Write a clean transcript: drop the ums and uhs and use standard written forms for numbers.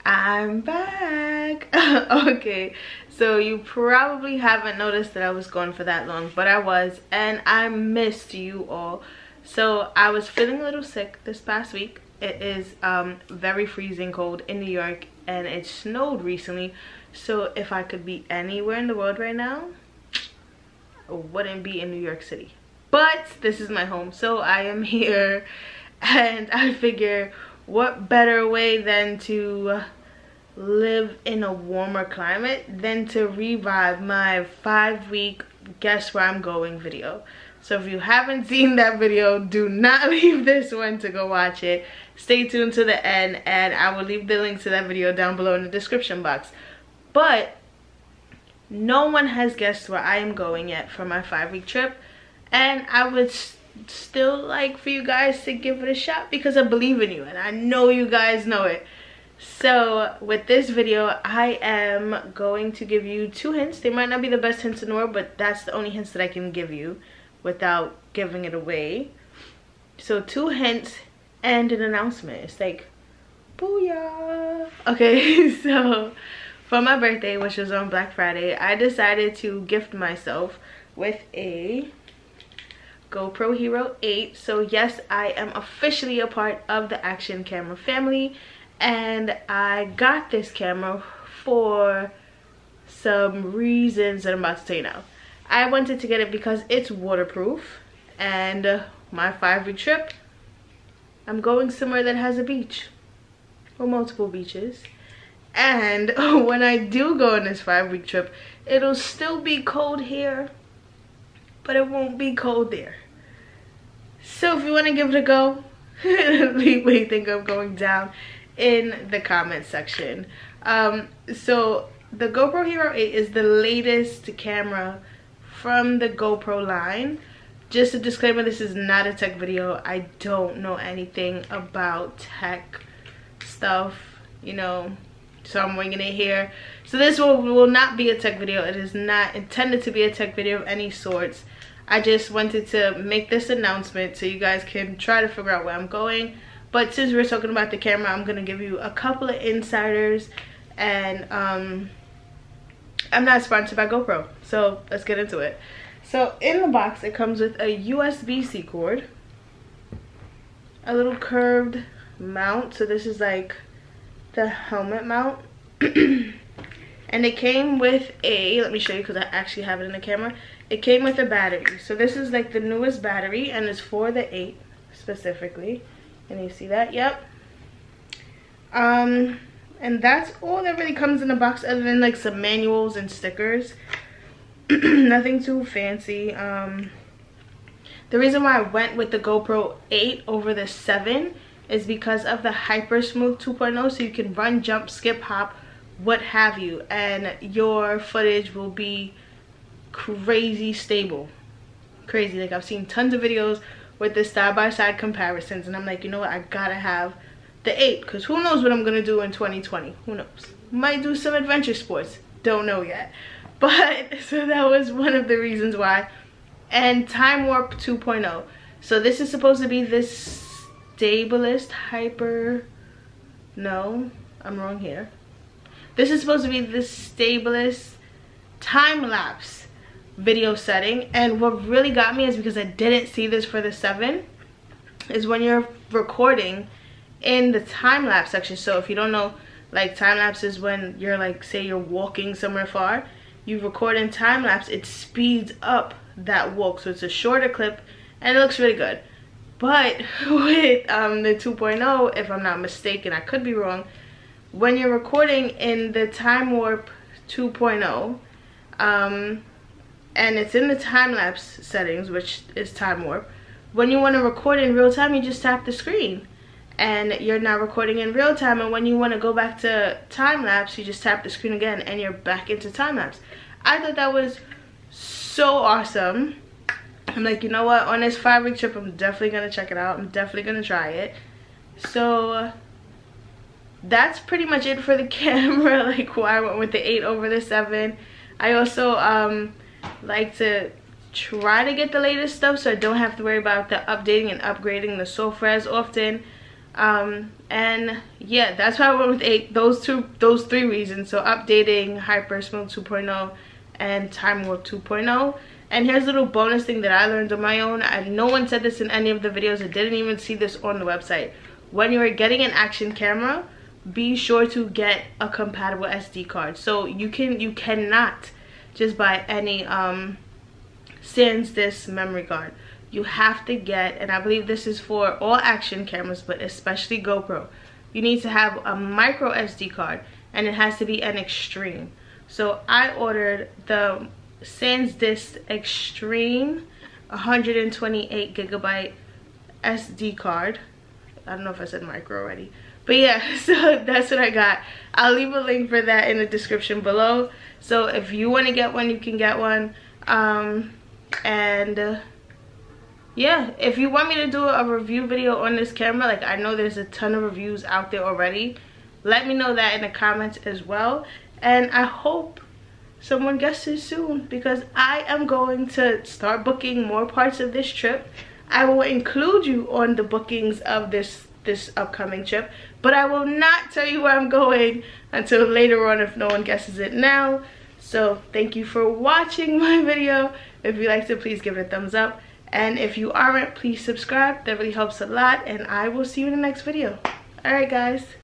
I'm back. Okay, so you probably haven't noticed that I was gone for that long, but I was, and I missed you all. So I was feeling a little sick this past week. It is very freezing cold in New York, and it snowed recently. So if I could be anywhere in the world right now, I wouldn't be in New York City. But this is my home, so I am here, and I figure what better way than to live in a warmer climate than to revive my 5-week guess where I'm going video. So if you haven't seen that video, do not leave this one to go watch it. Stay tuned to the end, and I will leave the link to that video down below in the description box. But no one has guessed where I am going yet for my 5-week trip, and I would still like for you guys to give it a shot because I believe in you and I know you guys know it. So with this video, I am going to give you 2 hints. They might not be the best hints in the world, but that's the only hints that I can give you without giving it away. So 2 hints and an announcement. It's like booyah. Okay, so for my birthday, which was on Black Friday, I decided to gift myself with a GoPro Hero 8. So yes, I am officially a part of the Action Camera family, and I got this camera for some reasons that I'm about to tell you now. I wanted to get it because it's waterproof, and my 5-week trip, I'm going somewhere that has a beach or multiple beaches, and when I do go on this 5-week trip, it'll still be cold here, but it won't be cold there. So if you want to give it a go, leave what you think I'm going down in the comment section. So the GoPro Hero 8 is the latest camera from the GoPro line. Just a disclaimer, this is not a tech video. I don't know anything about tech stuff, you know, so I'm winging it here. So this will not be a tech video. It is not intended to be a tech video of any sorts. I just wanted to make this announcement so you guys can try to figure out where I'm going. But since we're talking about the camera, I'm going to give you a couple of insiders. And I'm not sponsored by GoPro, so let's get into it. So in the box, it comes with a USB-C cord, a little curved mount. So this is like the helmet mount. And it came with a, let me show you because I actually have it in the camera. It came with a battery. So this is like the newest battery, and it's for the 8 specifically. Can you see that? Yep. And that's all that really comes in the box, other than like some manuals and stickers. Nothing too fancy. The reason why I went with the GoPro 8 over the 7 is because of the Hyper Smooth 2.0, so you can run, jump, skip, hop, what have you, and your footage will be crazy stable. Crazy. Like, I've seen tons of videos with the side-by-side comparisons, and I'm like, you know what, I gotta have the 8, because who knows what I'm gonna do in 2020. Who knows? Might do some adventure sports, don't know yet. But so that was one of the reasons why. And Time Warp 2.0. So this is supposed to be this Stabilist Hyper, no, I'm wrong here. This is supposed to be the Stabilist time-lapse video setting, and what really got me is because I didn't see this for the 7, is when you're recording in the time-lapse section. So if you don't know, like, time-lapse is when you're like, say you're walking somewhere far, you record in time-lapse, it speeds up that walk, so it's a shorter clip and it looks really good. But with the 2.0, if I'm not mistaken, I could be wrong, when you're recording in the Time Warp 2.0, and it's in the time-lapse settings, which is Time Warp, when you want to record in real time, you just tap the screen and you're not recording in real time. And when you want to go back to time-lapse, you just tap the screen again and you're back into time-lapse. I thought that was so awesome. I'm like, you know what, on this 5-week trip, I'm definitely gonna check it out. I'm definitely gonna try it. So that's pretty much it for the camera, like why I went with the 8 over the 7. I also like to try to get the latest stuff, so I don't have to worry about the updating and upgrading the software as often. And yeah, that's why I went with those three reasons. So updating, Hyper Smooth 2.0, and Time Warp 2.0. And here's a little bonus thing that I learned on my own. No one said this in any of the videos. I didn't even see this on the website. When you're getting an action camera, be sure to get a compatible SD card. So you cannot just buy any SanDisk memory card. You have to get, and I believe this is for all action cameras, but especially GoPro, you need to have a micro SD card, and it has to be an Extreme. So I ordered the SanDisk Extreme 128 gigabyte SD card. I don't know if I said micro already, but yeah, so that's what I got. I'll leave a link for that in the description below. So if you want to get one, you can get one. Yeah, if you want me to do a review video on this camera, like I know there's a ton of reviews out there already, let me know that in the comments as well. And I hope someone guesses soon, because I am going to start booking more parts of this trip. I will include you on the bookings of this upcoming trip, but I will not tell you where I'm going until later on if no one guesses it now. So thank you for watching my video. If you liked it, please give it a thumbs up. And if you aren't, please subscribe. That really helps a lot. And I will see you in the next video. Alright guys.